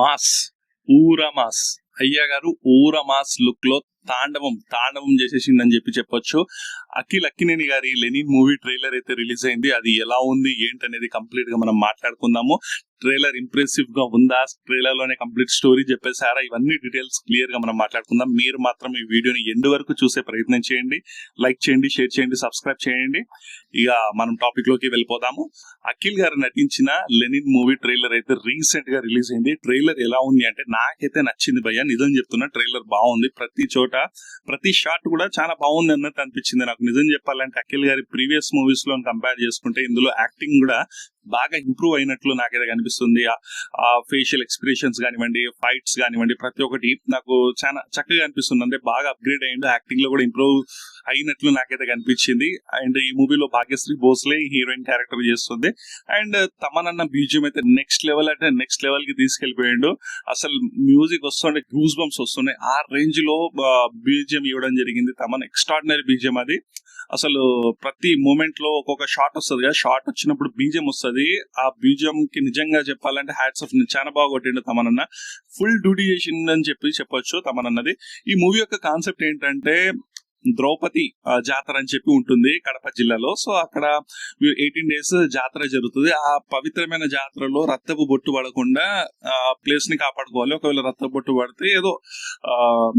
Mass, ఊరా mass. అయ్య గారు ఊరా మాస్ లుక్ లో తాండవం తాండవం చేసేసిందని చెప్పొచ్చు. అఖిల్ అక్కినేని గారి లెనిన్ మూవీ ట్రైలర్ అయితే రిలీజ్ అయింది. అది ఎలా ఉంది ఏంటనేది కంప్లీట్ గా మనం మాట్లాడుకుందాము. ట్రైలర్ ఇంప్రెసివ్ గా ఉందా, ట్రైలర్ లోనే కంప్లీట్ స్టోరీ చెప్పేసారా, ఇవన్నీ డీటెయిల్స్ క్లియర్ గా మనం మాట్లాడుకుందాం. మీరు మాత్రం ఈ వీడియోని ఎండ్ వరకు చూసే ప్రయత్నం చేయండి. లైక్ చేయండి, షేర్ చేయండి, సబ్స్క్రైబ్ చేయండి. ఇక మనం టాపిక్ లోకి వెళ్ళిపోదాము. అఖిల్ గారు నటించిన లెనిన్ మూవీ ట్రైలర్ అయితే రీసెంట్ గా రిలీజ్ అయింది. ట్రైలర్ ఎలా ఉంది అంటే నాకైతే నచ్చింది భయ్య, నిజం చెప్తున్నా. ట్రైలర్ బాగుంది. ప్రతి చోట ప్రతి షాట్ కూడా చాలా బాగుంది అన్నట్టు అనిపించింది నాకు. నిజం చెప్పాలంటే అఖిల్ గారి ప్రీవియస్ మూవీస్ లో కంపేర్ చేసుకుంటే ఇందులో యాక్టింగ్ కూడా బాగా ఇంప్రూవ్ అయినట్లు నాకైతే కనిపిస్తుంది. ఆ ఫేషియల్ ఎక్స్ప్రెషన్స్ కానివ్వండి, ఫైట్స్ కానివ్వండి, ప్రతి ఒక్కటి నాకు చాలా చక్కగా అనిపిస్తుంది. అంటే బాగా అప్గ్రేడ్ అయ్యిండు, యాక్టింగ్ లో కూడా ఇంప్రూవ్ అయినట్లు నాకైతే కనిపించింది. అండ్ ఈ మూవీలో భాగ్యశ్రీ భోస్లే హీరోయిన్ క్యారెక్టర్ చేస్తుంది. అండ్ తమనన్న బీజియం అయితే నెక్స్ట్ లెవెల్ అంటే నెక్స్ట్ లెవెల్ కి తీసుకెళ్లిపోయాడు. అసలు మ్యూజిక్ వస్తుండే గూస్ బంప్స్ వస్తున్నాయి. ఆ రేంజ్ లో బీజియం ఇవ్వడం జరిగింది. తమన్ ఎక్స్ట్రాడినరీ బీజియం అది. అసలు ప్రతి మూమెంట్ లో ఒక్కొక్క షాట్ వస్తుంది కదా, షాట్ వచ్చినప్పుడు బీజియం వస్తుంది. ఆ బీజియం కి నిజంగా చెప్పాలంటే హ్యాట్స్ ఆఫ్, చాలా బాగా కొట్టిండు తమనన్న. ఫుల్ డ్యూటీ చేసిందని చెప్పొచ్చు తమనన్నది. ఈ మూవీ యొక్క కాన్సెప్ట్ ఏంటంటే ద్రౌపది జాతర అని చెప్పి ఉంటుంది కడప జిల్లాలో. సో అక్కడ 18 days జాతర జరుగుతుంది. ఆ పవిత్రమైన జాతరలో రక్తపు బొట్టు పడకుండా ప్లేస్ ని కాపాడుకోవాలి. ఒకవేళ రక్తపు బొట్టు పడితే ఏదో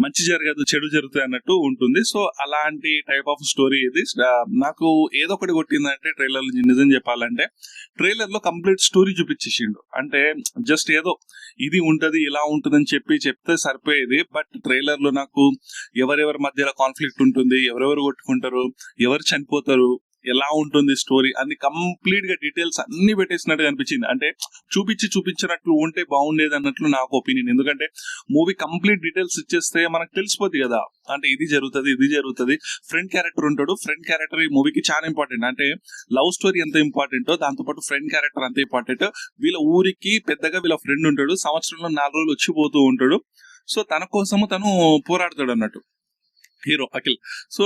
మంచి జరగదు, చెడు జరుగుతుంది అన్నట్టు ఉంటుంది. సో అలాంటి టైప్ ఆఫ్ స్టోరీ ఇది. నాకు ఏదో ఒకటి కొట్టిందంటే ట్రైలర్, నిజం చెప్పాలంటే ట్రైలర్ లో కంప్లీట్ స్టోరీ చూపించేసిండు. అంటే జస్ట్ ఏదో ఇది ఉంటది ఇలా ఉంటుందని చెప్తే సరిపోయేది. బట్ ట్రైలర్ లో నాకు ఎవరెవరి మధ్యలో కాన్ఫ్లిక్ట్ ఉంటుంది, ఎవరెవరు కొట్టుకుంటారు, ఎవరు చనిపోతారు, ఎలా ఉంటుంది స్టోరీ అన్ని కంప్లీట్ గా డీటెయిల్స్ అన్ని పెట్టేసినట్టు అనిపించింది. అంటే చూపించినట్లు ఉంటే బాగుండేది అన్నట్లు నాకు ఒపీనియన్. ఎందుకంటే మూవీ కంప్లీట్ డీటెయిల్స్ ఇచ్చేస్తే మనకు తెలిసిపోద్ది కదా, అంటే ఇది జరుగుతుంది. ఫ్రెండ్ క్యారెక్టర్ ఉంటాడు. ఫ్రెండ్ క్యారెక్టర్ ఈ మూవీకి చాలా ఇంపార్టెంట్. అంటే లవ్ స్టోరీ ఎంత ఇంపార్టెంటో దాంతోపాటు ఫ్రెండ్ క్యారెక్టర్ అంత ఇంపార్టెంట్. వీళ్ళ ఊరికి పెద్దగా వీళ్ళ ఫ్రెండ్ ఉంటాడు. సంవత్సరంలో 4 రోజులు వచ్చిపోతూ ఉంటాడు. సో తన కోసము తను పోరాడతాడు అన్నట్టు హీరో అఖిల్. సో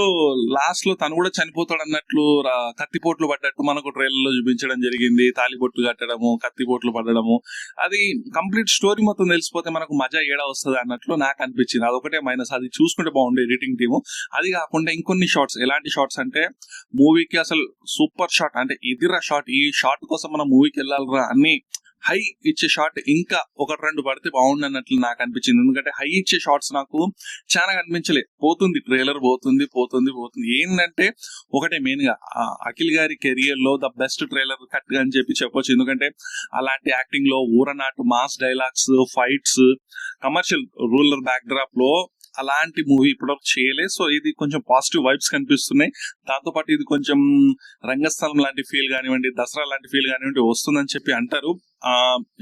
లాస్ట్ లో తను కూడా చనిపోతాడు అన్నట్లు కత్తిపోట్లు పడ్డట్టు మనకు ట్రైలర్ లో చూపించడం జరిగింది. తాలిబొట్లు కట్టడము, కత్తిపోట్లు పడడము, అది కంప్లీట్ స్టోరీ మొత్తం తెలిసిపోతే మనకు మజా ఏడా వస్తుంది అన్నట్లు నాకు అనిపించింది. అదొకటే మైనస్. అది చూసుకుంటే బాగుండే ఎడిటింగ్ టీము. అది కాకుండా ఇంకొన్ని షార్ట్స్, ఎలాంటి షార్ట్స్ అంటే మూవీకి అసలు సూపర్ షాట్, అంటే ఇదిరా షాట్, ఈ షాట్ కోసం మనం మూవీకి వెళ్ళాలిరా అన్ని హై ఇచ్చే షాట్ ఇంకా 1-2 పడితే బాగుండు అన్నట్లు నాకు అనిపించింది. ఎందుకంటే హై ఇచ్చే షార్ట్స్ నాకు చాలా కనిపించలే. పోతుంది ట్రైలర్, పోతుంది. ఏంటంటే ఒకటే మెయిన్ గా అఖిల్ గారి కెరియర్ లో ద బెస్ట్ ట్రైలర్ కట్ అని చెప్పొచ్చు. ఎందుకంటే అలాంటి యాక్టింగ్ లో ఊరనాటు mass dialogues, fights, commercial rural backdrop లో అలాంటి మూవీ ఇప్పటివరకు చేయలే. సో ఇది కొంచెం పాజిటివ్ వైబ్స్ కనిపిస్తున్నాయి. దాంతో పాటు ఇది కొంచెం రంగస్థలం లాంటి ఫీల్ కానివ్వండి, దసరా లాంటి ఫీల్ కానివ్వండి వస్తుందని చెప్పి అంటారు.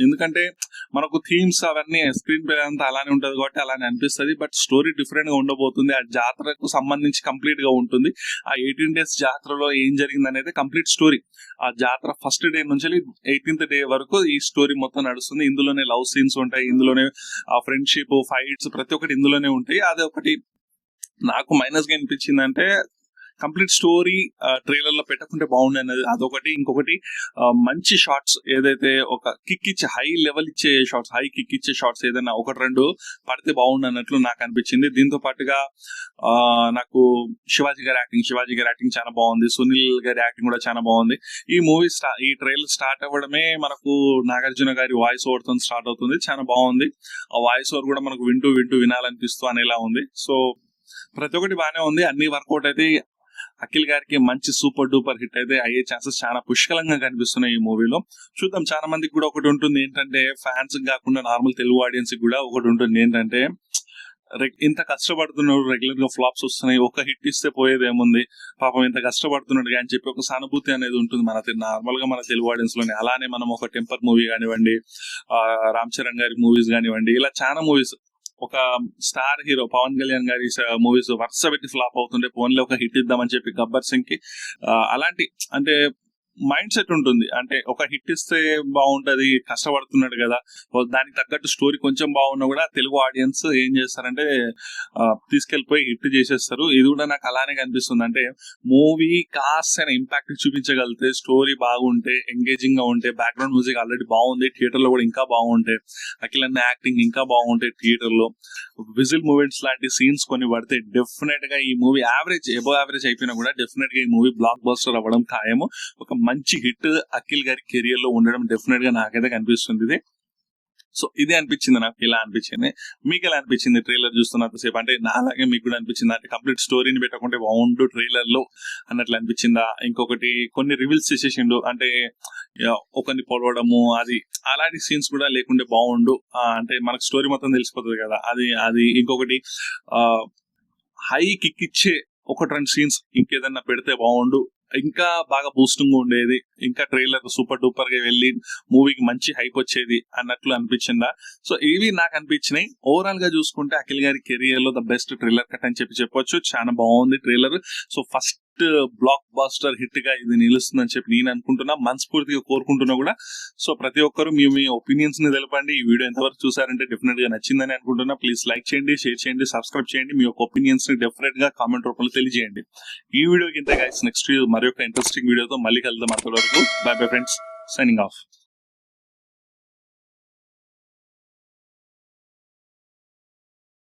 ఎందుకంటే మనకు థీమ్స్ అవన్నీ స్క్రీన్ ప్లే అంతా అలానే ఉంటది కాబట్టి అలానే అనిపిస్తుంది. బట్ స్టోరీ డిఫరెంట్ గా ఉండబోతుంది. ఆ జాతరకు సంబంధించి కంప్లీట్ గా ఉంటుంది. ఆ 18 days జాతరలో ఏం జరిగింది అనేది కంప్లీట్ స్టోరీ. ఆ జాతర ఫస్ట్ డే నుంచి 18th day వరకు ఈ స్టోరీ మొత్తం నడుస్తుంది. ఇందులోనే లవ్ సీన్స్ ఉంటాయి, ఇందులోనే ఆ ఫ్రెండ్షిప్, ఫైట్స్ ప్రతి ఒక్కటి ఇందులోనే ఉంటాయి. అదే ఒకటి నాకు మైనస్ గా అనిపించింది. అంటే కంప్లీట్ స్టోరీ ట్రైలర్ లో పెట్టకుంటే బాగుండే అనేది అదొకటి. ఇంకొకటి మంచి షార్ట్స్, ఏదైతే ఒక కిక్ ఇచ్చే హై లెవెల్ ఇచ్చే షార్ట్స్, హై కిక్ ఇచ్చే షార్ట్స్ ఏదైనా 1-2 పడితే బాగుండు అన్నట్లు నాకు అనిపించింది. దీంతో పాటుగా నాకు శివాజీ గారి యాక్టింగ్ చాలా బాగుంది. సునీల్ గారి యాక్టింగ్ కూడా చాలా బాగుంది. ఈ మూవీ ఈ ట్రైలర్ స్టార్ట్ అవ్వడమే మనకు నాగార్జున గారి వాయిస్ ఓవర్ తో స్టార్ట్ అవుతుంది. చాలా బాగుంది. ఆ వాయిస్ ఓవర్ కూడా మనకు వింటూ వినాలనిపిస్తూ అనేలా ఉంది. సో ప్రతి ఒక్కటి బాగానే ఉంది. అన్ని వర్కౌట్ అయితే అఖిల్ గారికి మంచి సూపర్ డూపర్ హిట్ అయితే అయ్యే ఛాన్సెస్ చాలా పుష్కలంగా కనిపిస్తున్నాయి ఈ మూవీలో. చూద్దాం. చాలా మందికి కూడా ఒకటి ఉంటుంది ఏంటంటే, ఫ్యాన్స్ కాకుండా నార్మల్ తెలుగు ఆడియన్స్ కూడా ఒకటి ఉంటుంది ఏంటంటే, ఇంత కష్టపడుతున్నాడు, రెగ్యులర్ గా ఫ్లాప్స్ వస్తున్నాయి, ఒక హిట్ ఇస్తే పోయేదేముంది, పాపం ఇంత కష్టపడుతున్నాడు అని చెప్పి ఒక సానుభూతి అనేది ఉంటుంది నార్మల్ గా మన తెలుగు ఆడియన్స్ లోనే. అలానే మనం ఒక టెంపర్ మూవీ కానివ్వండి, రామ్ చరణ్ గారి మూవీస్ కానివ్వండి, ఇలా చాలా మూవీస్, ఒక స్టార్ హీరో పవన్ కళ్యాణ్ గారి మూవీస్ వరుస పెట్టి ఫ్లాప్ అవుతుంటే ఫోన్లో ఒక హిట్ ఇద్దామని చెప్పి గబ్బర్ సింగ్ కి అలాంటి అంటే మైండ్ సెట్ ఉంటుంది. అంటే ఒక హిట్ ఇస్తే బాగుంటది, కష్టపడుతున్నాడు కదా, దానికి తగ్గట్టు స్టోరీ కొంచెం బాగున్నా కూడా తెలుగు ఆడియన్స్ ఏం చేస్తారంటే తీసుకెళ్లిపోయి హిట్ చేసేస్తారు. ఇది కూడా నాకు అలానే కనిపిస్తుంది. అంటే మూవీ కాస్త ఇంపాక్ట్ చూపించగలిగితే, స్టోరీ బాగుంటే, ఎంగేజింగ్ గా ఉంటే, బ్యాక్గ్రౌండ్ మ్యూజిక్ ఆల్రెడీ బాగుంది, థియేటర్ లో కూడా ఇంకా బాగుంటే, అఖిల్ అన్న యాక్టింగ్ ఇంకా బాగుంటే, థియేటర్ లో విజిల్ మూమెంట్స్ లాంటి సీన్స్ కొన్ని పడితే డెఫినెట్ గా ఈ మూవీ ఎబో యావరేజ్ అయిపోయినా కూడా డెఫినెట్ గా ఈ మూవీ బ్లాక్ బస్టర్ అవ్వడం ఖాయము. ఒక మంచి హిట్ అఖిల్ గారి కెరియర్ లో ఉండడం డెఫినెట్ గా నాకైతే కనిపిస్తుంది ఇది. సో ఇదే అనిపించింది, నాకు ఇలా అనిపించింది. మీకు ఎలా అనిపించింది ట్రైలర్ చూస్తున్నంతసేపు? అంటే నా అలాగే మీకు కూడా అనిపించింది అంటే కంప్లీట్ స్టోరీని పెట్టకుంటే బాగుండు ట్రైలర్ లో అన్నట్లు అనిపించిందా? ఇంకొకటి కొన్ని రివీల్స్ చేసేసిండు, అంటే ఒకరిని పొడవడము అది అలాంటి సీన్స్ కూడా లేకుంటే బాగుండు, అంటే మనకు స్టోరీ మొత్తం తెలిసిపోతుంది కదా, అది ఇంకొకటి హై కిక్ ఇచ్చే ఒకటి రెండు సీన్స్ ఇంకేదన్నా పెడితే బాగుండు, ఇంకా బాగా బూస్టింగ్ ఉండేది, ఇంకా ట్రైలర్ సూపర్ డూపర్ గా వెళ్ళి మూవీకి మంచి హైప్ వచ్చేది అన్నట్లు అనిపించిందా? సో ఇవి నాకు అనిపించినాయి. ఓవరాల్ గా చూసుకుంటే అఖిల్ గారి కెరియర్ లో ద బెస్ట్ ట్రైలర్ కట్ అని చెప్పొచ్చు. చాలా బాగుంది trailer. So first blockbuster hit గా ఇది నిలుస్తుందని చెప్పి నేను అనుకుంటున్నా, మనస్ఫూర్తిగా కోరుకుంటున్నా కూడా. సో ప్రతి ఒక్కరు మీ ఒపీనియన్స్ ని తెలపండి. ఈ వీడియో ఎంతవరకు చూసారంటే డెఫినెట్ గా నచ్చిందని అనుకుంటున్నా. ప్లీజ్ లైక్ చేయండి, షేర్ చేయండి, సబ్స్క్రైబ్ చేయండి. మీ యొక్క ఒపీనియన్స్ ని డెఫినెట్ గా కామెంట్ రూపంలో తెలియజేయండి. ఈ వీడియోకి ఇంత గైస్, నెక్స్ట్ మరి ఒక ఇంట్రెస్టింగ్ వీడియోతో మళ్ళీ కలుద్దాం. అంతవరకు by bye friends, signing off.